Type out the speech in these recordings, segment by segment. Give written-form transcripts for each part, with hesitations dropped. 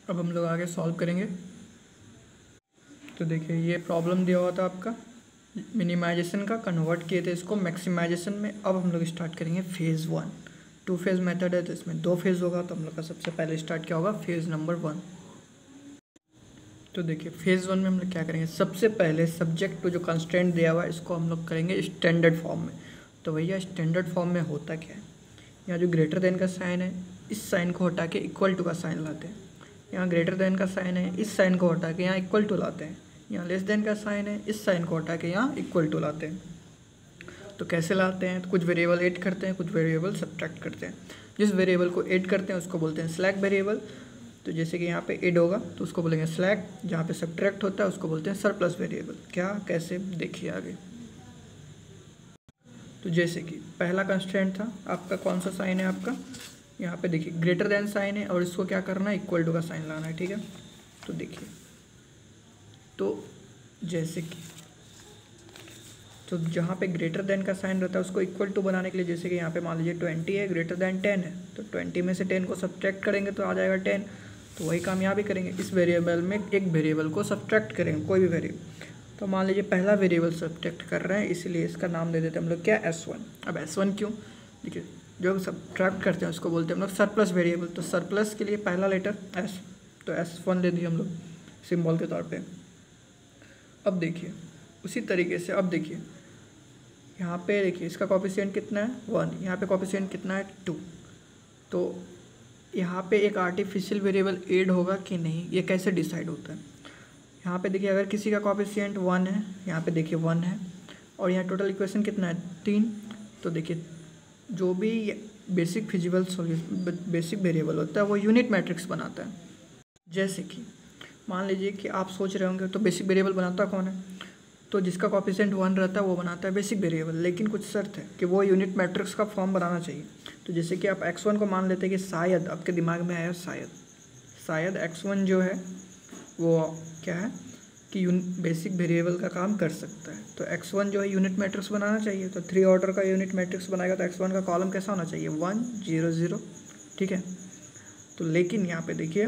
अब हम लोग आगे सॉल्व करेंगे। तो देखिए ये प्रॉब्लम दिया हुआ था आपका, मिनिमाइजेशन का, कन्वर्ट किए थे इसको मैक्सिमाइजेशन में। अब हम लोग स्टार्ट करेंगे फेज़ 1। 2 फेज़ मेथड है तो इसमें 2 फेज़ होगा, तो हम लोग का सबसे पहले स्टार्ट क्या होगा, फेज़ नंबर 1। तो देखिए फेज़ 1 में हम लोग क्या करेंगे, सबसे पहले सब्जेक्ट टू जो कंस्ट्रेंट दिया हुआ है इसको हम लोग करेंगे स्टैंडर्ड फॉर्म में। तो भैया स्टैंडर्ड फॉर्म में होता क्या है, यहाँ जो ग्रेटर देन का साइन है इस साइन को हटा के इक्वल टू का साइन लाते हैं। यहाँ ग्रेटर देन का साइन है इस साइन को हटा के यहाँ इक्वल टू लाते हैं। यहाँ लेस देन का साइन है इस साइन को हटा के यहाँ इक्वल टू लाते हैं। तो कैसे लाते हैं, तो कुछ वेरिएबल ऐड करते हैं, कुछ वेरिएबल सब्ट्रैक्ट करते हैं। जिस वेरिएबल को ऐड करते हैं उसको बोलते हैं स्लैक वेरिएबल। तो जैसे कि यहाँ पे ऐड होगा तो उसको बोलेंगे स्लैक, जहाँ पे सब्ट्रैक्ट होता है उसको बोलते हैं सरप्लस वेरिएबल। क्या, कैसे, देखिए आगे। तो जैसे कि पहला कंस्ट्रेंट था आपका, कौन सा साइन है आपका, यहाँ पे देखिए ग्रेटर देन साइन है और इसको क्या करना है, इक्वल टू का साइन लाना है, ठीक है। तो देखिए, तो जैसे कि तो जहाँ पे ग्रेटर देन का साइन रहता है उसको इक्वल टू बनाने के लिए, जैसे कि यहाँ पे मान लीजिए 20 है, ग्रेटर देन 10 है, तो 20 में से 10 को सब्ट्रैक्ट करेंगे तो आ जाएगा 10। तो वही काम यहाँ भी करेंगे, इस वेरिएबल में एक वेरिएबल को सब्ट्रैक्ट करेंगे, कोई भी वेरिएबल। तो मान लीजिए पहला वेरिएबल सब्ट्रैक्ट कर रहे हैं, इसलिए इसका नाम दे देते हैं हम लोग क्या, S1। अब S1 क्यों, देखिए जो सब्ट्रैक्ट करते हैं उसको बोलते हैं हम लोग सरप्लस वेरिएबल। तो सरप्लस के लिए पहला लेटर S, तो S1 दे दिए हम लोग सिंबल के तौर पे। अब देखिए उसी तरीके से, अब देखिए यहाँ पे देखिए इसका कोफिशिएंट कितना है 1, यहाँ पे कोफिशिएंट कितना है 2। तो यहाँ पे एक आर्टिफिशियल वेरिएबल ऐड होगा कि नहीं, ये कैसे डिसाइड होता है। यहाँ पे देखिए अगर किसी का कोफिशिएंट 1 है, यहाँ पे देखिए 1 है, और यहाँ टोटल इक्वेशन कितना है 3। तो देखिए जो भी बेसिक फिजिबल बेसिक वेरिएबल होता है वो यूनिट मैट्रिक्स बनाता है। जैसे कि मान लीजिए कि आप सोच रहे होंगे तो बेसिक वेरिएबल बनाता कौन है, तो जिसका कोफिशिएंट 1 रहता है वो बनाता है बेसिक वेरिएबल, लेकिन कुछ शर्त है कि वो यूनिट मैट्रिक्स का फॉर्म बनाना चाहिए। तो जैसे कि आप x1 को मान लेते हैं कि शायद आपके दिमाग में आया, शायद x1 जो है वो क्या है कि बेसिक वेरिएबल का काम कर सकता है। तो x1 जो है यूनिट मैट्रिक्स बनाना चाहिए, तो 3 ऑर्डर का यूनिट मैट्रिक्स बनाएगा तो x1 का कॉलम कैसा होना चाहिए, 1 0 0, ठीक है। तो लेकिन यहाँ पे देखिए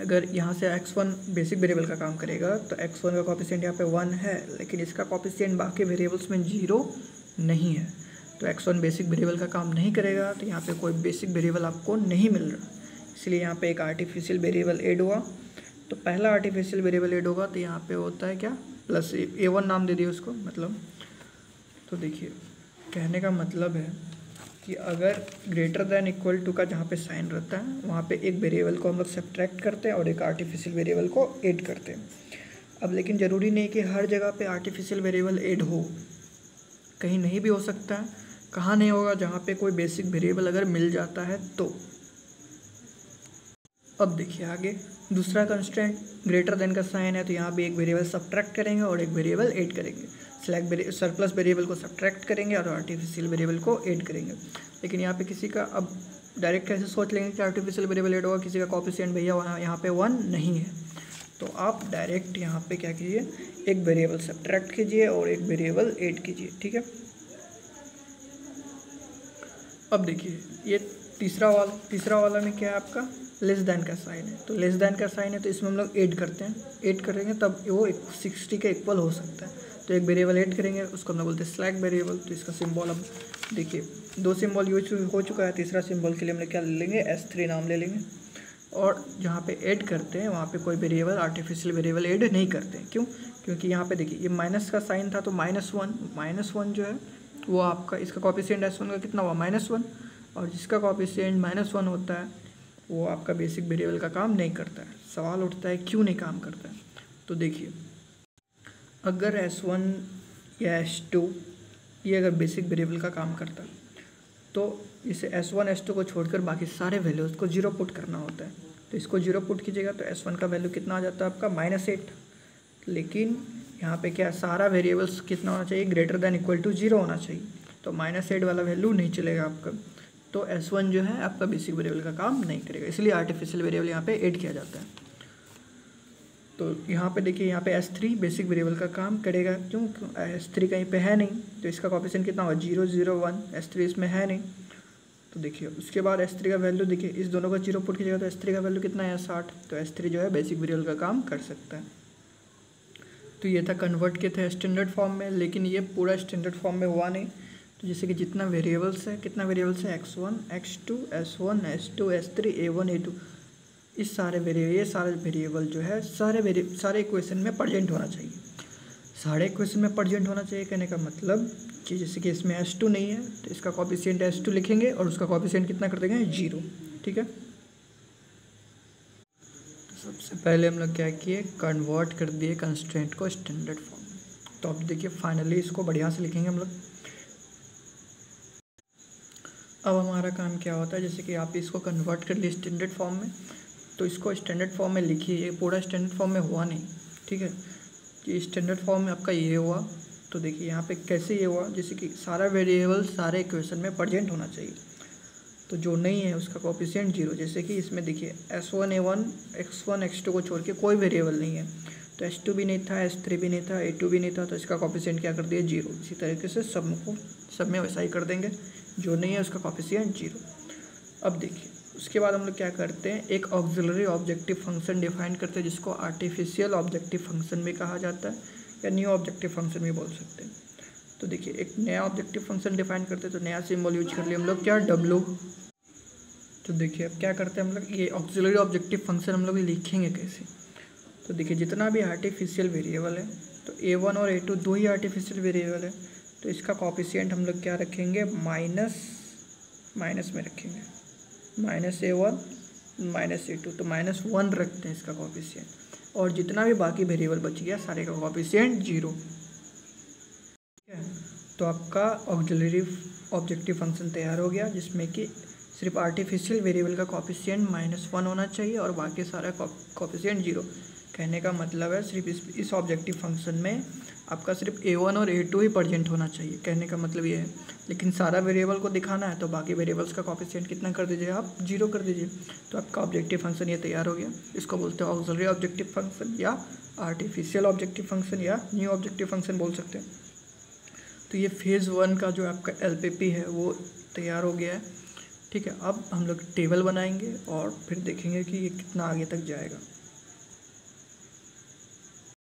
अगर यहाँ से x1 बेसिक वेरिएबल का काम करेगा तो x1 का कोफिशिएंट यहाँ पे 1 है, लेकिन इसका कोफिशिएंट बाकी वेरिएबल्स में 0 नहीं है, तो x1 बेसिक वेरिएबल का काम नहीं करेगा। तो यहाँ पे कोई बेसिक वेरिएबल आपको नहीं मिल रहा, इसलिए यहाँ पे एक आर्टिफिशियल वेरिएबल ऐड हुआ। तो पहला आर्टिफिशियल वेरिएबल ऐड होगा तो यहाँ पे होता है क्या, प्लस A1 नाम दे दिए उसको, मतलब। तो देखिए कहने का मतलब है कि अगर ग्रेटर दैन इक्वल टू का जहाँ पे साइन रहता है वहाँ पे एक वेरिएबल को हम लोग सब्ट्रैक्ट करते हैं और एक आर्टिफिशियल वेरिएबल को ऐड करते हैं। अब लेकिन ज़रूरी नहीं कि हर जगह पे आर्टिफिशियल वेरिएबल ऐड हो, कहीं नहीं भी हो सकता है। कहाँ नहीं होगा, जहाँ पे कोई बेसिक वेरिएबल अगर मिल जाता है तो। अब देखिए आगे दूसरा कंस्ट्रेंट, ग्रेटर देन का साइन है तो यहाँ भी एक वेरिएबल सब्ट्रैक्ट करेंगे और एक वेरिएबल ऐड करेंगे। स्लैक सरप्लस वेरिएबल को सब्ट्रैक्ट करेंगे और आर्टिफिशियल वेरिएबल को ऐड करेंगे। लेकिन यहाँ पे किसी का, अब डायरेक्ट कैसे सोच लेंगे कि आर्टिफिशियल वेरिएबल ऐड होगा, किसी का कोफिशिएंट भैया यहाँ पे 1 नहीं है, तो आप डायरेक्ट यहाँ पे क्या कीजिए, एक वेरिएबल सब्ट्रैक्ट कीजिए और एक वेरिएबल ऐड कीजिए, ठीक है। अब देखिए ये तीसरा वाला में क्या है आपका, लेस दैन का साइन है। तो लेस दैन का साइन है तो इसमें हम लोग ऐड करते हैं, ऐड करेंगे तब वो 60 के इक्वल हो सकता है। तो एक वेरिएबल ऐड करेंगे, उसको हम लोग बोलते हैं स्लैक वेरिएबल। तो इसका सिंबल, अब देखिए 2 सिंबल यूज हो चुका है, तीसरा सिंबल के लिए हम लोग क्या ले लेंगे, S3 नाम ले लेंगे। और जहाँ पे ऐड करते हैं वहाँ पे कोई वेरिएबल आर्टिफिशियल वेरिएबल ऐड नहीं करते हैं। क्यों, क्योंकि यहाँ पे देखिए ये माइनस का साइन था तो -1 जो है वो आपका, इसका कोफिशिएंट S1 का कितना हुआ, -1, और जिसका कोफिशिएंट -1 होता है वो आपका बेसिक वेरिएबल का काम नहीं करता है। सवाल उठता है क्यों नहीं काम करता है। तो देखिए अगर S1 या S2 ये अगर बेसिक वेरिएबल का काम करता है तो इसे S1 S2 को छोड़कर बाकी सारे वैल्यूज़ को 0 पुट करना होता है। तो इसको 0 पुट कीजिएगा तो S1 का वैल्यू कितना आ जाता है आपका, -8। लेकिन यहाँ पे क्या, सारा वेरिएबल्स कितना होना चाहिए, ग्रेटर दैन इक्वल टू 0 होना चाहिए, तो -8 वाला वैल्यू नहीं चलेगा आपका। तो S1 जो है आपका बेसिक वेरिएबल का काम नहीं करेगा, इसलिए आर्टिफिशियल वेरिएबल यहाँ पे ऐड किया जाता है। तो यहाँ पे देखिए यहाँ पे S3 बेसिक वेरिएबल का काम करेगा, क्यों, S3 कहीं पे है नहीं, तो इसका कोफिशिएंट कितना होगा, 0 0 1, S3 इसमें है नहीं, तो देखिए उसके बाद S3 का वैल्यू देखिए, इस दोनों का 0 पुट कीजिएगा तो S3 का वैल्यू कितना है 60, तो S3 जो है बेसिक वेरिएबल का काम कर सकता है। तो ये था कन्वर्ट के थे स्टैंडर्ड फॉर्म में, लेकिन ये पूरा स्टैंडर्ड फॉर्म में हुआ नहीं। तो जैसे कि जितना वेरिएबल्स है, कितना वेरिएबल्स है x1 x2 s1 s2 s3 a1 a2, इस सारे वेरिएबल जो है सारे इक्वेशन में प्रेजेंट होना चाहिए। सारे इक्वेशन में प्रेजेंट होना चाहिए कहने का मतलब कि जैसे कि इसमें s2 नहीं है तो इसका कोफिशिएंट s2 लिखेंगे और उसका कोफिशिएंट कितना कर देंगे 0, ठीक है। सबसे पहले हम लोग क्या किए, कन्वर्ट कर दिए कंस्ट्रेंट को स्टैंडर्ड फॉर्म में। तो अब देखिए फाइनली इसको बढ़िया से लिखेंगे हम लोग। अब हमारा काम क्या होता है, जैसे कि आप इसको कन्वर्ट कर लिए स्टैंडर्ड फॉर्म में, तो इसको स्टैंडर्ड फॉर्म में लिखिए। ये पूरा स्टैंडर्ड फॉर्म में हुआ नहीं, ठीक है। कि स्टैंडर्ड फॉर्म में आपका ये हुआ, तो देखिए यहाँ पे कैसे ये हुआ, जैसे कि सारा वेरिएबल सारे इक्वेशन में प्रेजेंट होना चाहिए। तो जो नहीं है उसका कोफिशिएंट 0, जैसे कि इसमें देखिए s1 a1 x1 x2 को छोड़ के कोई वेरिएबल नहीं है, तो s2 भी नहीं था, s3 भी नहीं था, a2 भी नहीं था, तो इसका कोफिशिएंट क्या कर दिया 0। इसी तरीके से सब में वैसा ही कर देंगे, जो नहीं है उसका कोफिशिएंट 0। अब देखिए उसके बाद हम लोग क्या करते हैं, एक ऑक्सिलरी ऑब्जेक्टिव फंक्शन डिफाइन करते हैं, जिसको आर्टिफिशियल ऑब्जेक्टिव फंक्शन भी कहा जाता है या न्यू ऑब्जेक्टिव फंक्शन भी बोल सकते हैं। तो देखिए एक नया ऑब्जेक्टिव फंक्शन डिफाइन करते हैं, तो नया सिंबल यूज कर लिए हम लोग क्या W। तो देखिए अब क्या करते हैं हम लोग, ये ऑक्सिलरी ऑब्जेक्टिव फंक्शन हम लोग लिखेंगे कैसे। तो देखिए जितना भी आर्टिफिशियल वेरिएबल है, तो a1 और a2 दो ही आर्टिफिशियल वेरिएबल है, तो इसका कोफिशिएंट हम लोग क्या रखेंगे, माइनस में रखेंगे, -a1 -a2, तो -1 रखते हैं इसका कोफिशिएंट, और जितना भी बाकी वेरिएबल बच गया सारे का कोफिशिएंट 0, ठीक है। तो आपका ऑक्सिलरी ऑब्जेक्टिव फंक्शन तैयार हो गया, जिसमें कि सिर्फ आर्टिफिशियल वेरिएबल का कोफिशिएंट -1 होना चाहिए और बाकी सारा कोफिशिएंट 0। कहने का मतलब है सिर्फ इस ऑब्जेक्टिव फंक्शन में आपका सिर्फ a1 और a2 ही प्रेजेंट होना चाहिए, कहने का मतलब ये है। लेकिन सारा वेरिएबल को दिखाना है तो बाकी वेरिएबल्स का कोफिशिएंट कितना कर दीजिए आप, 0 कर दीजिए। तो आपका ऑब्जेक्टिव फंक्शन ये तैयार हो गया। इसको बोलते हैं ऑक्सिलरी ऑब्जेक्टिव फंक्शन या आर्टिफिशियल ऑब्जेक्टिव फंक्शन या न्यू ऑब्जेक्टिव फंक्शन बोल सकते हैं। तो ये फेज़ 1 का जो आपका LPP है वो तैयार हो गया है, ठीक है। अब हम लोग टेबल बनाएंगे और फिर देखेंगे कि ये कितना आगे तक जाएगा।